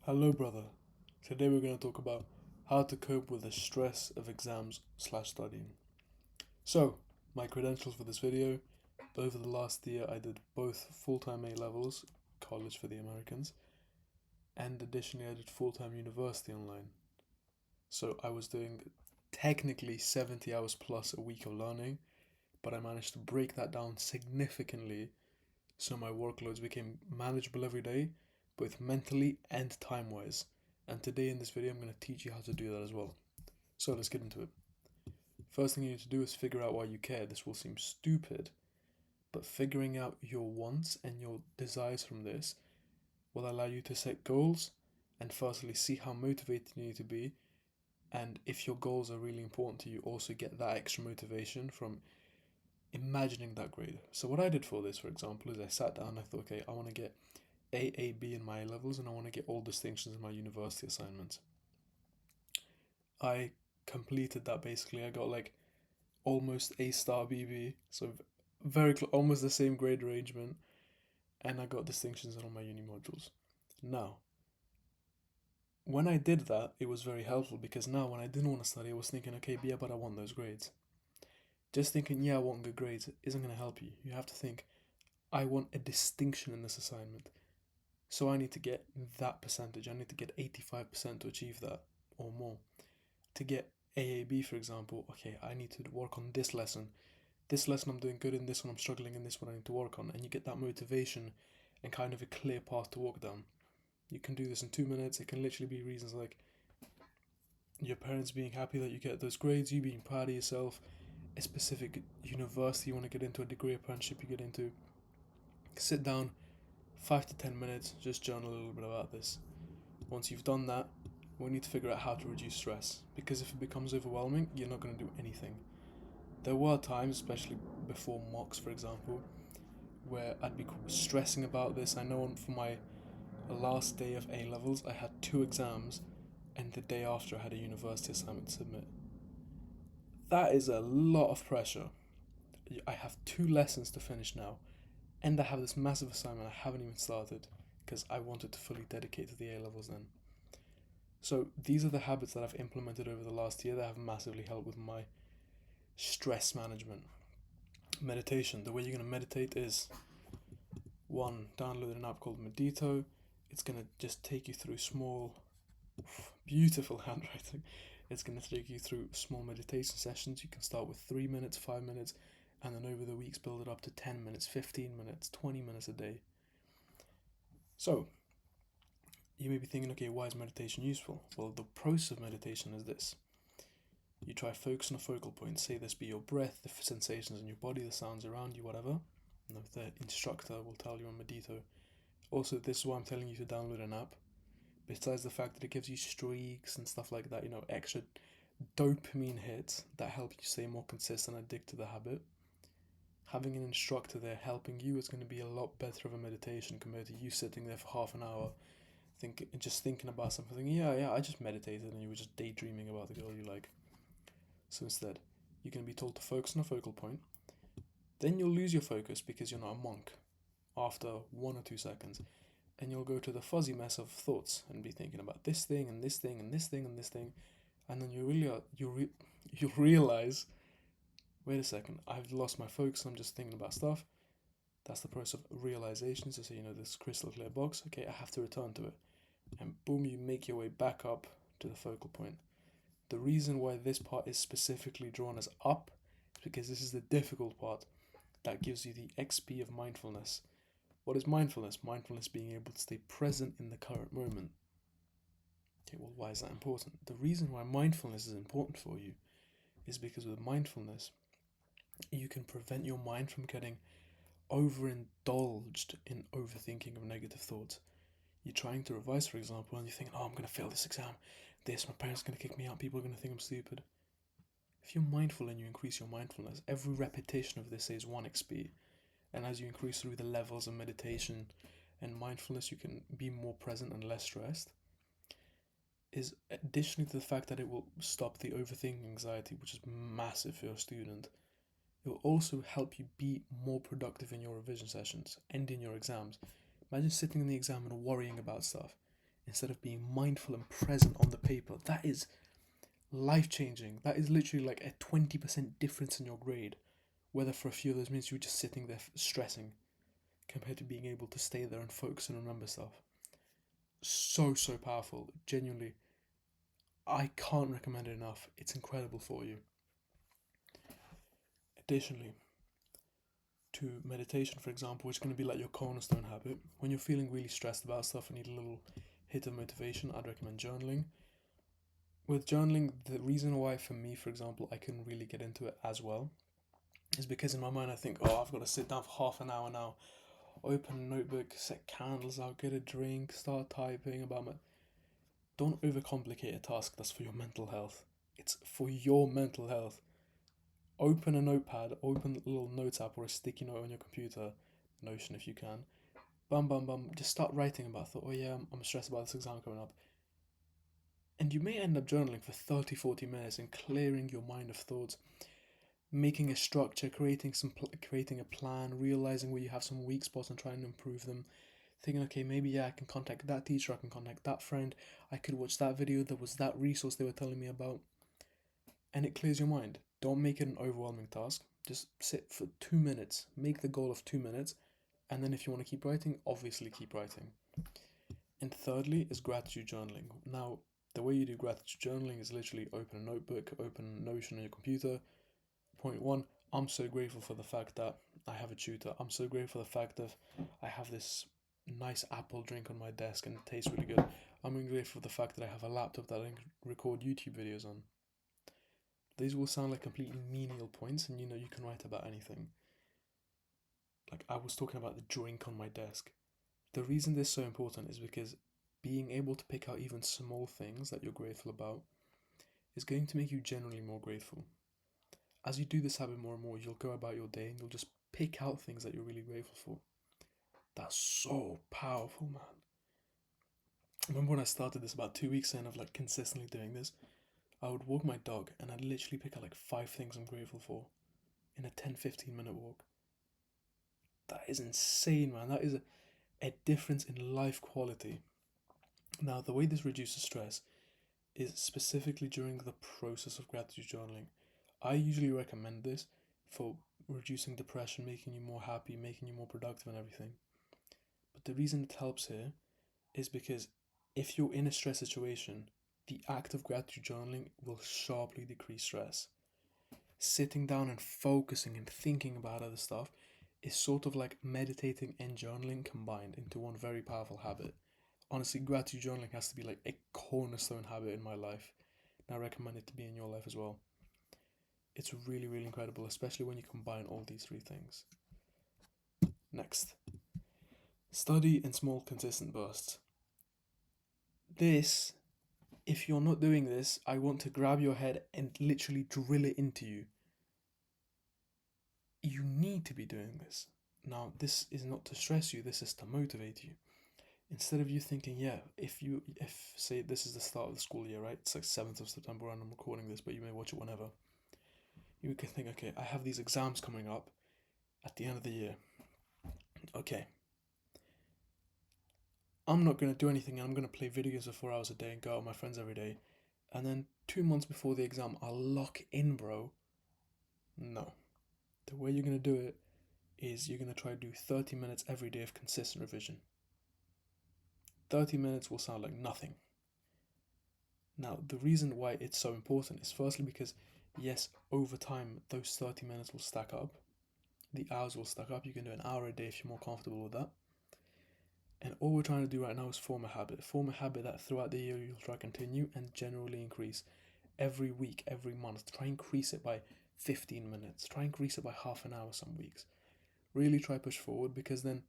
Hello, brother. Today we're going to talk about how to cope with the stress of exams/studying. So, my credentials for this video. Over the last year, I did both full-time A levels, college for the Americans, and additionally, I did full-time university online. So, I was doing technically 70 hours plus a week of learning, but I managed to break that down significantly so my workloads became manageable every day, both mentally and time wise. And today in this video, I'm going to teach you how to do that as well. So let's get into it. First thing you need to do is figure out why you care. This will seem stupid, but figuring out your wants and your desires from this will allow you to set goals and firstly see how motivated you need to be. And if your goals are really important to you, also get that extra motivation from imagining that grade. So what I did for this, for example, is I sat down and I thought, okay, I want to get AAB in my A levels and I want to get all distinctions in my university assignments. I completed that basically. I got like almost A star BB, so almost the same grade arrangement, and I got distinctions in all my uni modules. Now, when I did that, it was very helpful because now when I didn't want to study, I was thinking, okay, yeah, but I want those grades. Just thinking, yeah, I want good grades isn't going to help you. You have to think, I want a distinction in this assignment. So I need to get that percentage. I need to get 85% to achieve that or more. To get AAB, for example, okay, I need to work on this lesson. This lesson I'm doing good in, this one I'm struggling in, this one I need to work on. And you get that motivation and kind of a clear path to walk down. You can do this in 2 minutes. It can literally be reasons like your parents being happy that you get those grades, you being proud of yourself, a specific university you want to get into, a degree apprenticeship you get into. Sit down, 5 to 10 minutes, just journal a little bit about this. Once you've done that, we need to figure out how to reduce stress because if it becomes overwhelming, you're not going to do anything. There were times, especially before mocks, for example, where I'd be stressing about this. I know for my last day of A levels, I had two exams, and the day after, I had a university assignment to submit. That is a lot of pressure. I have two lessons to finish now, and I have this massive assignment I haven't even started because I wanted to fully dedicate to the A levels then. So these are the habits that I've implemented over the last year that have massively helped with my stress management. Meditation. The way you're going to meditate is one, download an app called Medito. It's going to just take you through small, beautiful handwriting. It's going to take you through small meditation sessions. You can start with 3 minutes, 5 minutes, and then over the weeks build it up to 10 minutes, 15 minutes, 20 minutes a day. So, you may be thinking, okay, why is meditation useful? Well, the process of meditation is this. You try focus on a focal point. Say this be your breath, the sensations in your body, the sounds around you, whatever. And the instructor will tell you on Medito. Also, this is why I'm telling you to download an app. Besides the fact that it gives you streaks and stuff like that, extra dopamine hits that help you stay more consistent and addicted to the habit. Having an instructor there helping you is going to be a lot better of a meditation compared to you sitting there for half an hour just thinking about something. Yeah, I just meditated and you were just daydreaming about the girl you like. So instead, you're going to be told to focus on a focal point. Then you'll lose your focus because you're not a monk after 1 or 2 seconds. And you'll go to the fuzzy mess of thoughts and be thinking about this thing and this thing and this thing and this thing. And then you'll realize, wait a second, I've lost my focus. I'm just thinking about stuff. That's the process of realization. So say, this crystal clear box. Okay, I have to return to it. And boom, you make your way back up to the focal point. The reason why this part is specifically drawn as up is because this is the difficult part that gives you the XP of mindfulness. What is mindfulness? Mindfulness being able to stay present in the current moment. Okay, well, why is that important? The reason why mindfulness is important for you is because with mindfulness, you can prevent your mind from getting overindulged in overthinking of negative thoughts. You're trying to revise, for example, and you're thinking, oh, I'm going to fail this exam. My parents are going to kick me out. People are going to think I'm stupid. If you're mindful and you increase your mindfulness, every repetition of this saves 1 XP. And as you increase through the levels of meditation and mindfulness, you can be more present and less stressed. Is additionally to the fact that it will stop the overthinking anxiety, which is massive for your student. It will also help you be more productive in your revision sessions and in your exams. Imagine sitting in the exam and worrying about stuff. instead of being mindful and present on the paper. That is life changing. That is literally like a 20% difference in your grade. Whether for a few of those minutes you're just sitting there stressing compared to being able to stay there and focus and remember stuff. So, so powerful. Genuinely, I can't recommend it enough. It's incredible for you. Additionally, to meditation, for example, which is going to be like your cornerstone habit. When you're feeling really stressed about stuff and need a little hit of motivation, I'd recommend journaling. With journaling, the reason why, for me, for example, I couldn't really get into it as well is because in my mind I think, oh, I've got to sit down for half an hour now, open a notebook, set candles out, get a drink, start typing about my. Don't overcomplicate a task that's for your mental health. It's for your mental health. Open a notepad, open a little notes app or a sticky note on your computer, Notion if you can. Bum bum bum, just start writing about it. Oh yeah, I'm stressed about this exam coming up. And you may end up journaling for 30, 40 minutes and clearing your mind of thoughts, making a structure, creating a plan, realizing where you have some weak spots and trying to improve them. Thinking, okay, maybe yeah, I can contact that teacher, I can contact that friend, I could watch that video, there was that resource they were telling me about. And it clears your mind. Don't make it an overwhelming task. Just sit for 2 minutes. Make the goal of 2 minutes. And then if you want to keep writing, obviously keep writing. And thirdly is gratitude journaling. Now, the way you do gratitude journaling is literally open a notebook, open Notion on your computer. Point one, I'm so grateful for the fact that I have a tutor. I'm so grateful for the fact that I have this nice apple drink on my desk and it tastes really good. I'm grateful for the fact that I have a laptop that I can record YouTube videos on. These will sound like completely menial points, and you can write about anything. Like I was talking about the drink on my desk. The reason this is so important is because being able to pick out even small things that you're grateful about is going to make you generally more grateful. As you do this habit more and more, you'll go about your day and you'll just pick out things that you're really grateful for. That's so powerful, man. I remember when I started this about 2 weeks in of like consistently doing this, I would walk my dog and I'd literally pick out like 5 things I'm grateful for in a 10-15 minute walk. That is insane, man. That is a difference in life quality. Now, the way this reduces stress is specifically during the process of gratitude journaling. I usually recommend this for reducing depression, making you more happy, making you more productive, and everything. But the reason it helps here is because if you're in a stress situation, the act of gratitude journaling will sharply decrease stress. Sitting down and focusing and thinking about other stuff is sort of like meditating and journaling combined into one very powerful habit. Honestly, gratitude journaling has to be like a cornerstone habit in my life, and I recommend it to be in your life as well. It's really, really incredible, especially when you combine all these three things. Next, study in small, consistent bursts. This, if you're not doing this, I want to grab your head and literally drill it into you. You need to be doing this. Now, this is not to stress you, this is to motivate you. Instead of you thinking, yeah, if say this is the start of the school year, right? It's like 7th of September and I'm recording this, but you may watch it whenever. You can think, okay, I have these exams coming up at the end of the year. Okay. I'm not going to do anything. I'm going to play video games for 4 hours a day and go out with my friends every day. And then 2 months before the exam, I'll lock in, bro. No. The way you're going to do it is you're going to try to do 30 minutes every day of consistent revision. 30 minutes will sound like nothing. Now, the reason why it's so important is firstly because, yes, over time, those 30 minutes will stack up. The hours will stack up. You can do an hour a day if you're more comfortable with that. And all we're trying to do right now is form a habit. Form a habit that throughout the year you'll try to continue and generally increase. Every week, every month, try and increase it by 15 minutes. Try and increase it by half an hour some weeks. Really try push forward, because then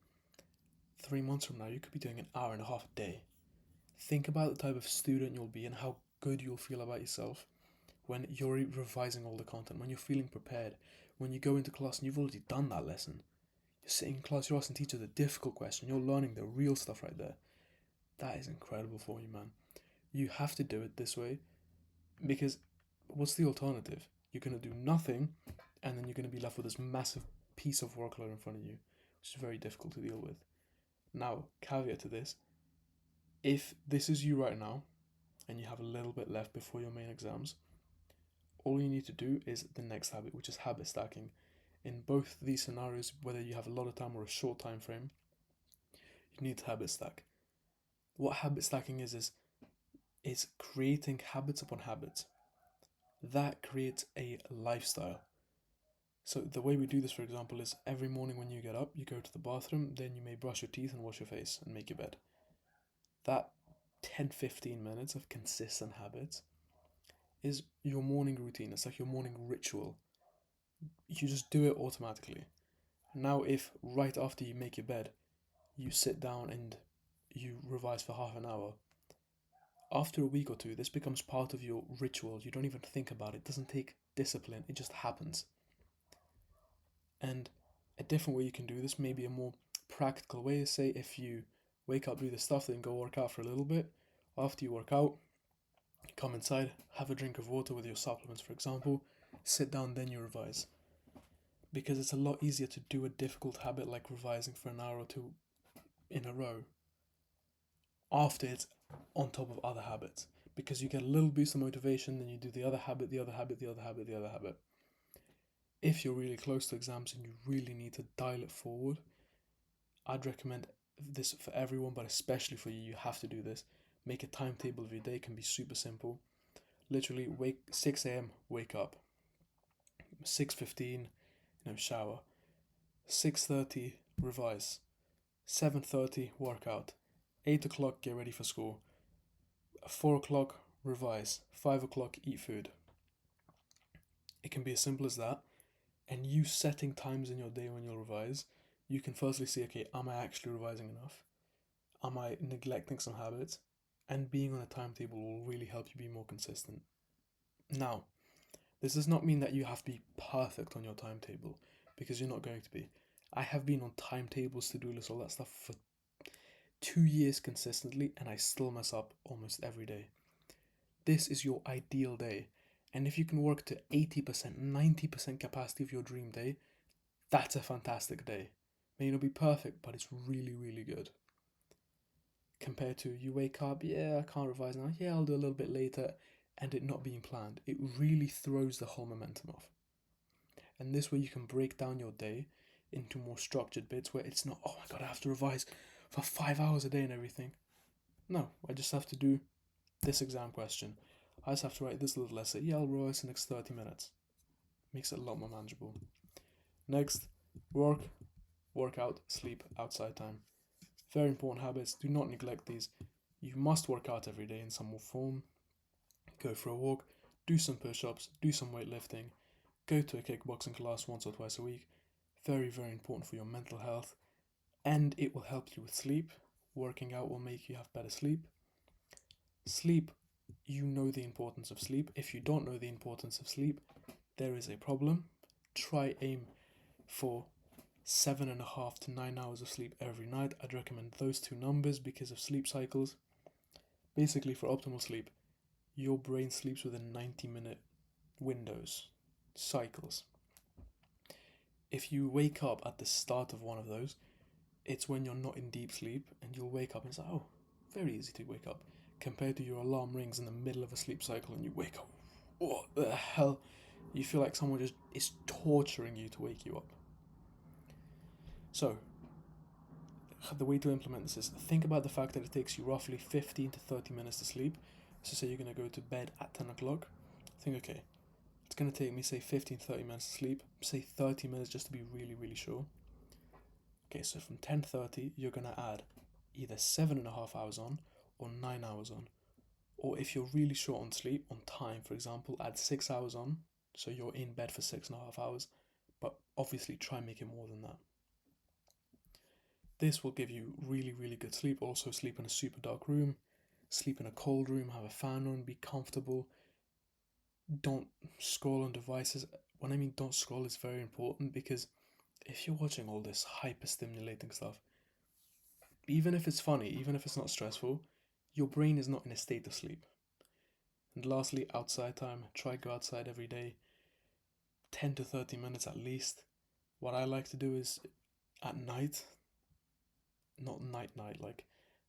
3 months from now you could be doing an hour and a half a day. Think about the type of student you'll be and how good you'll feel about yourself when you're revising all the content, when you're feeling prepared, when you go into class and you've already done that lesson. You're sitting in class, you're asking teacher the difficult question, you're learning the real stuff right there. That is incredible for you, man. You have to do it this way, because what's the alternative? You're going to do nothing, and then you're going to be left with this massive piece of workload in front of you, which is very difficult to deal with. Now, caveat to this, If this is you right now and you have a little bit left before your main exams, all you need to do is the next habit, which is habit stacking. In both these scenarios, whether you have a lot of time or a short time frame, you need to habit stack. What habit stacking is creating habits upon habits. That creates a lifestyle. So the way we do this, for example, is every morning when you get up, you go to the bathroom, then you may brush your teeth and wash your face and make your bed. That 10-15 minutes of consistent habits is your morning routine. It's like your morning ritual. You just do it automatically. Now, if right after you make your bed, you sit down and you revise for half an hour, after a week or two, this becomes part of your ritual. You don't even think about it. It doesn't take discipline, it just happens. And a different way you can do this, maybe a more practical way, is say if you wake up, do the stuff, then go work out for a little bit. After you work out, come inside, have a drink of water with your supplements, for example, sit down, then you revise. Because it's a lot easier to do a difficult habit like revising for an hour or two in a row after it's on top of other habits. Because you get a little boost of motivation, then you do the other habit, the other habit, the other habit, the other habit. If you're really close to exams and you really need to dial it forward, I'd recommend this for everyone, but especially for you. You have to do this. Make a timetable of your day. It can be super simple. Literally, 6 a.m. wake up. 6:15, shower. 6:30 revise. 7:30 workout. 8 o'clock get ready for school. 4 o'clock revise. 5 o'clock eat food. It can be as simple as that. And you setting times in your day when you'll revise, you can firstly see, okay, am I actually revising enough? Am I neglecting some habits? And being on a timetable will really help you be more consistent. Now, this does not mean that you have to be perfect on your timetable, because you're not going to be. I have been on timetables, to-do lists, all that stuff for 2 years consistently, and I still mess up almost every day. This is your ideal day. And if you can work to 80%, 90% capacity of your dream day, that's a fantastic day. May not be perfect, but it's really, really good. Compared to you wake up, yeah, I can't revise now, yeah, I'll do a little bit later, and it not being planned. It really throws the whole momentum off. And this way you can break down your day into more structured bits where it's not, oh my god, I have to revise for 5 hours a day and everything. No, I just have to do this exam question. I just have to write this little essay. Yeah, I'll revise the next 30 minutes. Makes it a lot more manageable. Next, work out, sleep, outside time. Very important habits. Do not neglect these. You must work out every day in some form. Go for a walk, do some push-ups, do some weightlifting, go to a kickboxing class once or twice a week. Very, very important for your mental health. And it will help you with sleep. Working out will make you have better sleep. Sleep, you know the importance of sleep. If you don't know the importance of sleep, there is a problem. Try aim for 7.5 to 9 hours of sleep every night. I'd recommend those two numbers because of sleep cycles. Basically, for optimal sleep, your brain sleeps within 90-minute windows, cycles. If you wake up at the start of one of those, it's when you're not in deep sleep, and you'll wake up and say, oh, very easy to wake up, compared to your alarm rings in the middle of a sleep cycle and you wake up, what the hell? You feel like someone just is torturing you to wake you up. So, the way to implement this is think about the fact that it takes you roughly 15 to 30 minutes to sleep. So say you're going to go to bed at 10 o'clock. Think, okay, it's going to take me, say, 15 to 30 minutes to sleep. Say 30 minutes just to be really, really sure. Okay, so from 10:30, you're going to add either 7.5 hours on or 9 hours on. Or if you're really short on sleep, on time, for example, add 6 hours on. So you're in bed for 6.5 hours. But obviously try and make it more than that. This will give you really, really good sleep. Also, sleep in a super dark room, sleep in a cold room, have a fan on, be comfortable. Don't scroll on devices. When I mean don't scroll, it's very important because if you're watching all this hyper stimulating stuff, even if it's funny, even if it's not stressful, your brain is not in a state of sleep. And lastly, outside time. Try go outside every day, 10 to 30 minutes at least. What I like to do is at night, not night, like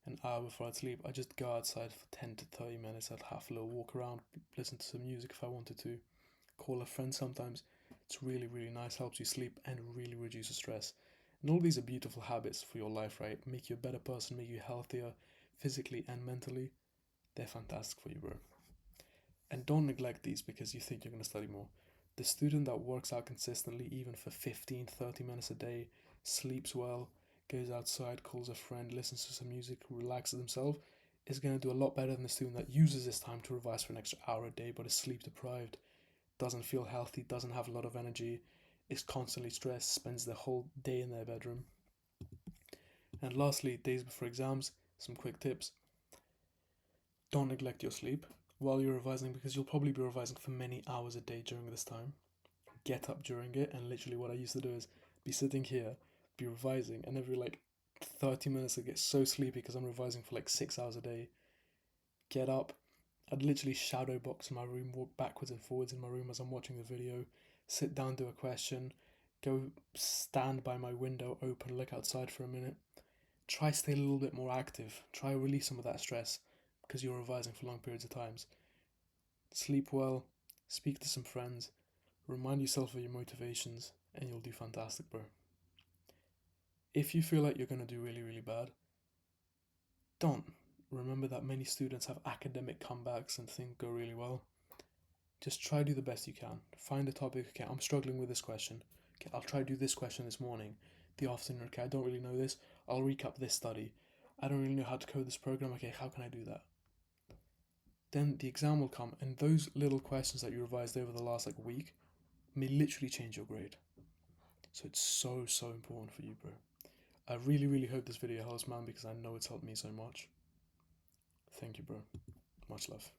an hour before I'd sleep, I just go outside for 10 to 30 minutes. I'd have a little walk around, listen to some music if I wanted to, call a friend sometimes. It's really, really nice, helps you sleep and really reduces stress. And all these are beautiful habits for your life, right? Make you a better person, make you healthier physically and mentally. They're fantastic for you, bro. And don't neglect these because you think you're going to study more. The student that works out consistently, even for 15, 30 minutes a day, sleeps well, goes outside, calls a friend, listens to some music, relaxes themselves, is going to do a lot better than the student that uses this time to revise for an extra hour a day but is sleep deprived, doesn't feel healthy, doesn't have a lot of energy, is constantly stressed, spends the whole day in their bedroom. And lastly, days before exams, some quick tips. Don't neglect your sleep while you're revising because you'll probably be revising for many hours a day during this time. Get up during it, and literally what I used to do is be sitting here, be revising, and every like 30 minutes I get so sleepy because I'm revising for like 6 hours a day. Get up, I'd literally shadow box in my room, walk backwards and forwards in my room as I'm watching the video, sit down, do a question, go stand by my window, open, look outside for a minute. Try stay a little bit more active. Try release some of that stress because you're revising for long periods of times. Sleep well, speak to some friends, remind yourself of your motivations, and you'll do fantastic, bro. If you feel like you're going to do really, really bad, don't. Remember that many students have academic comebacks and things go really well. Just try to do the best you can. Find a topic. Okay, I'm struggling with this question. Okay, I'll try to do this question this morning, the afternoon. Okay, I don't really know this. I'll recap this study. I don't really know how to code this program. Okay, how can I do that? Then the exam will come, and those little questions that you revised over the last like week may literally change your grade. So it's so, so important for you, bro. I really, really hope this video helps, man, because I know it's helped me so much. Thank you, bro. Much love.